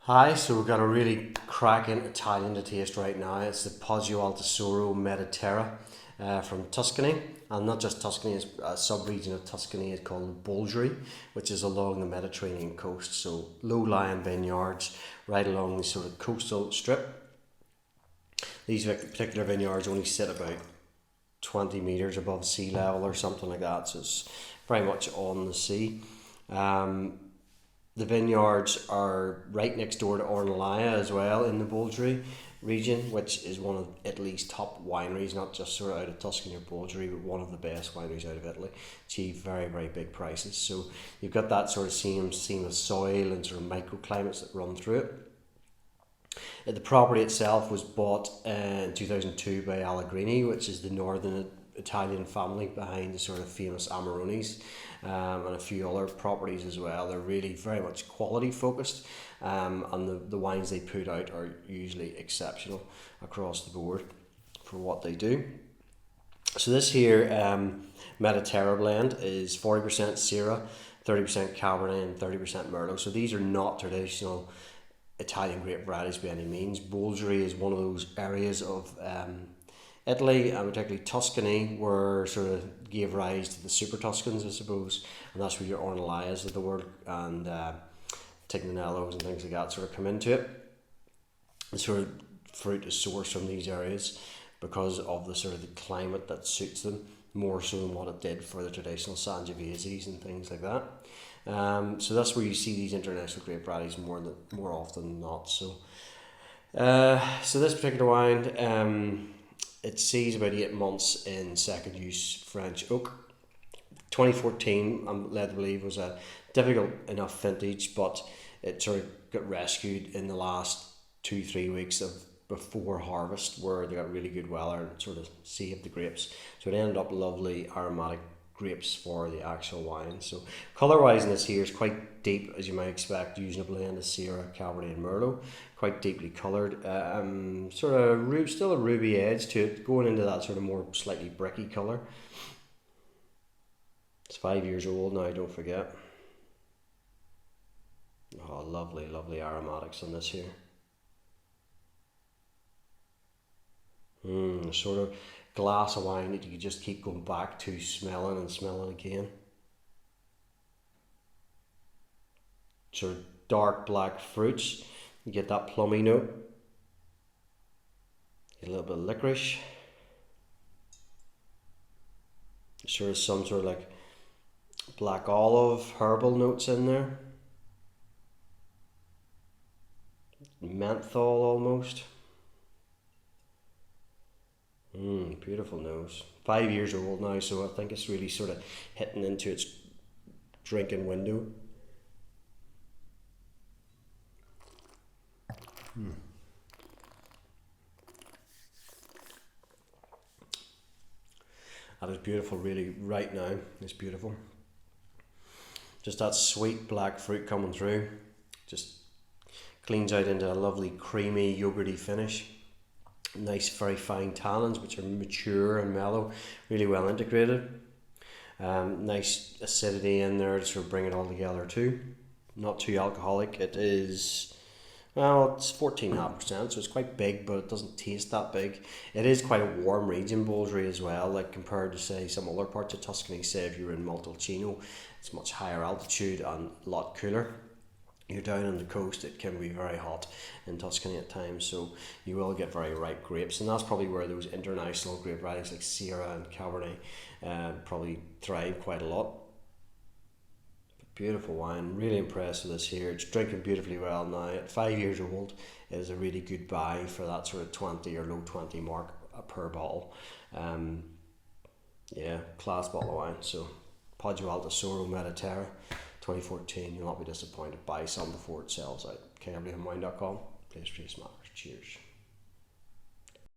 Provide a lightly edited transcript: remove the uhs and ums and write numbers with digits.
Hi, so we've got a really cracking Italian to taste right now. It's the Poggio Tesoro Mediterra from Tuscany, and not just Tuscany, it's a sub-region of Tuscany. It's called Bolgheri, which is along the Mediterranean coast. So low-lying vineyards right along the sort of coastal strip. These particular vineyards only sit about 20 metres above sea level or something like that, so it's very much on the sea. The vineyards are right next door to Ornellaia as well in the Bolgheri region, which is one of Italy's top wineries, not just sort of out of Tuscany or Bolgheri, but one of the best wineries out of Italy. Achieve very, very big prices. So you've got that sort of seamless soil and sort of microclimates that run through it. The property itself was bought in 2002 by Allegrini, which is the northern Italian family behind the sort of famous Amaronis, and a few other properties as well. They're really very much quality focused, and the wines they put out are usually exceptional across the board for what they do. So this here Mediterra blend is 40% Syrah, 30% Cabernet and 30% Merlot. So these are not traditional Italian grape varieties by any means. Bolgheri is one of those areas of Italy, and particularly Tuscany, where sort of gave rise to the Super Tuscans, I suppose, and that's where your Ornellayas of the world and Tignanellos and things like that sort of come into it. The sort of fruit is sourced from these areas because of the sort of the climate that suits them more so than what it did for the traditional Sangioveses and things like that. So that's where you see these international grape varieties more often than not. So this particular wine, it sees about 8 months in second use French oak. 2014, I'm led to believe, was a difficult enough vintage, but it sort of got rescued in the last 2-3 weeks of before harvest, where they got really good weather and sort of saved the grapes. So it ended up lovely aromatic grapes for the actual wine. So colour wise in this here is quite deep, as you might expect, using a blend of Syrah, Cabernet and Merlot. Quite deeply coloured, sort of still a ruby edge to it, going into that sort of more slightly bricky colour. It's 5 years old now, don't forget. Oh, lovely, lovely aromatics on this here. Sort of glass of wine that you could just keep going back to, smelling and smelling again. Sort of dark black fruits. You get that plummy note. Get a little bit of licorice. Sort of some sort of like black olive, herbal notes in there. Menthol almost. Beautiful nose. 5 years old now, so I think it's really sort of hitting into its drinking window. That is beautiful, really, right now. It's beautiful. Just that sweet black fruit coming through. Just cleans out into a lovely creamy yogurty finish. Nice very fine tannins which are mature and mellow, really well integrated. Nice acidity in there to sort of bring it all together too. Not too alcoholic. It is, well, it's 14.5%, so it's quite big, but it doesn't taste that big. It is quite a warm region, Bolgheri, as well, like compared to say some other parts of Tuscany. Say if you're in Montalcino, it's much higher altitude and a lot cooler. You're down on the coast, it can be very hot in Tuscany at times, so you will get very ripe grapes, and that's probably where those international grape varieties like Syrah and Cabernet probably thrive quite a lot. Beautiful wine, really impressed with this here. It's drinking beautifully well now. At 5 years old, it is a really good buy for that sort of 20 or low 20 mark per bottle. Yeah, class bottle of wine. So Poggio Tesoro Mediterra 2014, you'll not be disappointed. Buy some before it sells out. KWMWine.com. Place for you, matters. Cheers.